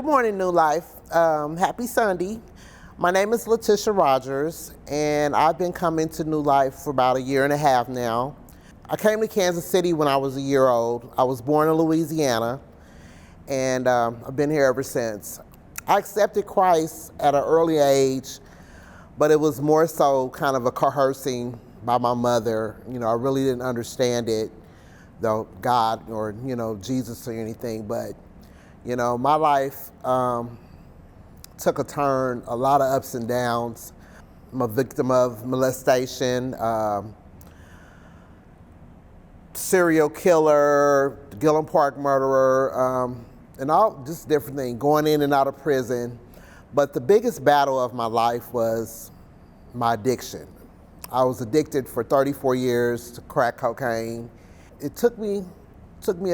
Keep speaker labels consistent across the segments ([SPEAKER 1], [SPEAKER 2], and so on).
[SPEAKER 1] Good morning, New Life. Happy Sunday. My name is Letitia Rogers, and I've been coming to New Life for about a year and a half now. I came to Kansas City when I was a year old. I was born in Louisiana, and I've been here ever since. I accepted Christ at an early age, but it was more so kind of a coercing by my mother. I really didn't understand it, though God or, Jesus or anything, but my life took a turn, a lot of ups and downs. I'm a victim of molestation, serial killer, Gillum Park murderer, and all just different things, going in and out of prison. But the biggest battle of my life was my addiction. I was addicted for 34 years to crack cocaine. It took me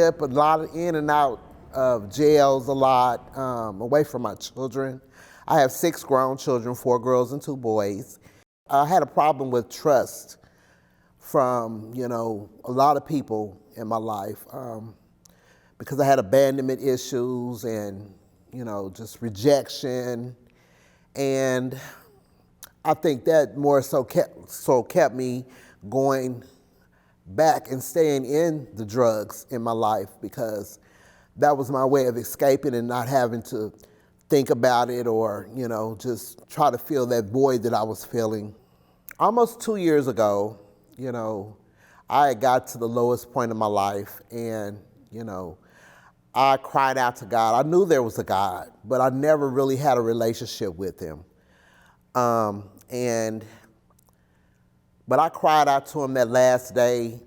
[SPEAKER 1] up a lot in and out of jails a lot, away from my children. I have 6 grown children, 4 girls and 2 boys. I had a problem with trust from, a lot of people in my life because I had abandonment issues and, just rejection. And I think that more so kept me going back and staying in the drugs in my life, because that was my way of escaping and not having to think about it or, just try to fill that void that I was feeling. Almost 2 years ago, I got to the lowest point of my life, and, I cried out to God. I knew there was a God, but I never really had a relationship with him. But I cried out to him that last day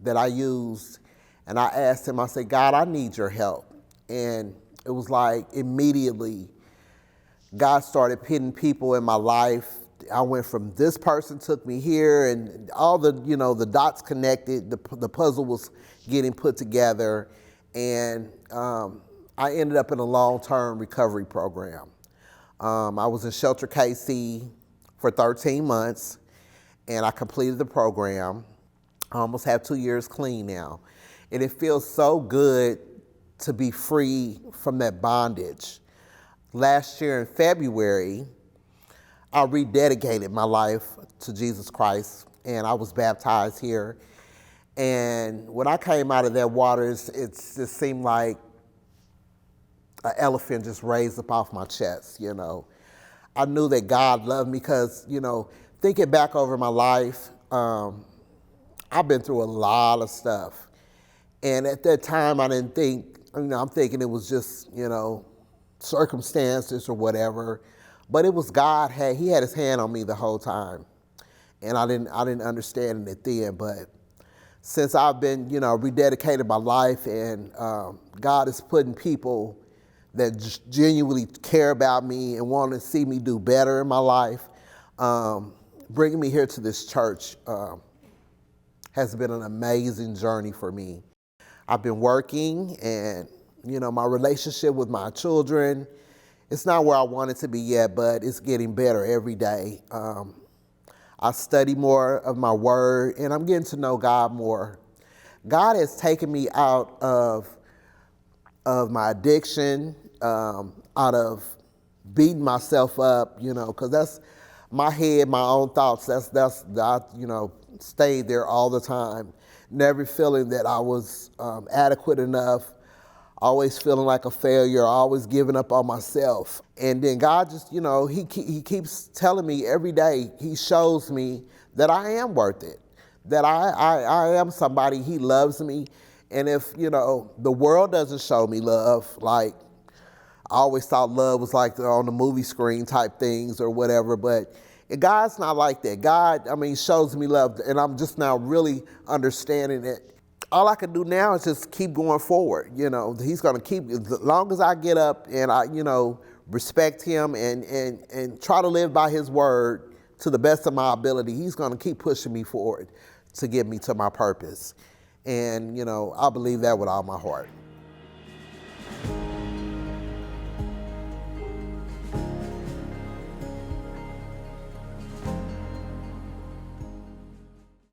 [SPEAKER 1] that I used, and I asked him, I said, God, I need your help. And it was like immediately God started putting people in my life. I went from this person took me here, and all the, the dots connected, the puzzle was getting put together, and I ended up in a long-term recovery program. I was in Shelter KC for 13 months, and I completed the program. I almost have 2 years clean now. And it feels so good to be free from that bondage. Last year in February, I rededicated my life to Jesus Christ, and I was baptized here. And when I came out of that water, it just seemed like an elephant just raised up off my chest, I knew that God loved me because, thinking back over my life, I've been through a lot of stuff. And at that time, I didn't think, I'm thinking it was just, circumstances or whatever. But it was God, he had his hand on me the whole time. And I didn't understand it then. But since I've been, rededicated my life, and God is putting people that genuinely care about me and want to see me do better in my life, bringing me here to this church has been an amazing journey for me. I've been working, and, my relationship with my children, it's not where I want it to be yet, but it's getting better every day. I study more of my word, and I'm getting to know God more. God has taken me out of my addiction, out of beating myself up, because that's my head, my own thoughts. That's stayed there all the time. Never feeling that I was adequate enough, always feeling like a failure, always giving up on myself. And then God just, he keeps telling me every day, he shows me that I am worth it, that I am somebody, he loves me. And if, the world doesn't show me love, like I always thought love was like on the movie screen type things or whatever, but God's not like that. God, he shows me love, and I'm just now really understanding it. All I can do now is just keep going forward. He's going to keep, as long as I get up and I, respect him and try to live by his word to the best of my ability, he's going to keep pushing me forward to get me to my purpose. And, I believe that with all my heart.